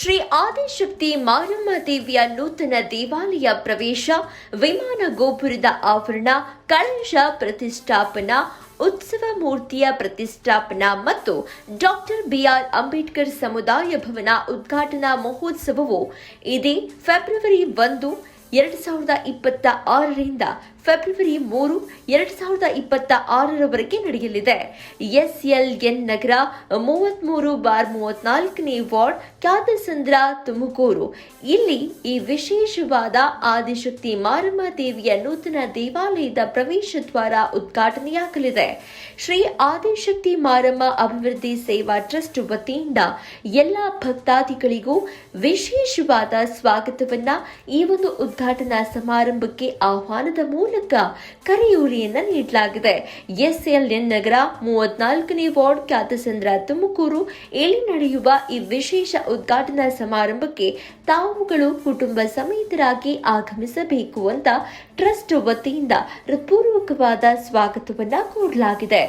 ಶ್ರೀ ಆದಿಶಕ್ತಿ ಮಾರಮ್ಮ ದೇವಿಯ ನೂತನ ದೇವಾಲಯ ಪ್ರವೇಶ, ವಿಮಾನ ಗೋಪುರದ ಆವರಣ, ಕಳಶ ಪ್ರತಿಷ್ಠಾಪನಾ, ಉತ್ಸವ ಮೂರ್ತಿಯ ಪ್ರತಿಷ್ಠಾಪನಾ ಮತ್ತು ಡಾಕ್ಟರ್ ಬಿಆರ್ ಅಂಬೇಡ್ಕರ್ ಸಮುದಾಯ ಭವನ ಉದ್ಘಾಟನಾ ಮಹೋತ್ಸವವು ಇದೇ ಫೆಬ್ರವರಿ 1, 2026ರಿಂದ ಫೆಬ್ರವರಿ 3, 2026ರವರೆಗೆ ನಡೆಯಲಿದೆ. ಎಸ್ಎಲ್ಎನ್ ನಗರ 33/34ನೇ ವಾರ್ಡ್, ಕ್ಯಾತಸಂದ್ರ, ತುಮಕೂರು. ಇಲ್ಲಿ ಈ ವಿಶೇಷವಾದ ಆದಿಶಕ್ತಿ ಮಾರಮ್ಮ ದೇವಿಯ ನೂತನ ದೇವಾಲಯದ ಪ್ರವೇಶ ದ್ವಾರ ಉದ್ಘಾಟನೆಯಾಗಲಿದೆ. ಶ್ರೀ ಆದಿಶಕ್ತಿ ಮಾರಮ್ಮ ಅಭಿವೃದ್ಧಿ ಸೇವಾ ಟ್ರಸ್ಟ್ ವತಿಯಿಂದ ಎಲ್ಲ ಭಕ್ತಾದಿಗಳಿಗೂ ವಿಶೇಷವಾದ ಸ್ವಾಗತವನ್ನ ಈ ಒಂದು ಉದ್ಘಾಟನಾ ಸಮಾರಂಭಕ್ಕೆ ಆಹ್ವಾನದ ಮೂಲಕ ಕರೆಯೋಲೆಯನ್ನ ನೀಡಲಾಗಿದೆ. ಎಸ್ಎಲ್ಎನ್ ನಗರ 34ನೇ ವಾರ್ಡ್, ಕ್ಯಾತಸಂದ್ರ, ತುಮಕೂರು. ಇಲ್ಲಿ ನಡೆಯುವ ಈ ವಿಶೇಷ ಉದ್ಘಾಟನಾ ಸಮಾರಂಭಕ್ಕೆ ತಾವುಗಳು ಕುಟುಂಬ ಸಮೇತರಾಗಿ ಆಗಮಿಸಬೇಕು ಅಂತ ಟ್ರಸ್ಟ್ ವತಿಯಿಂದ ಹೃತ್ಪೂರ್ವಕವಾದ ಸ್ವಾಗತವನ್ನ ಕೋರಲಾಗಿದೆ.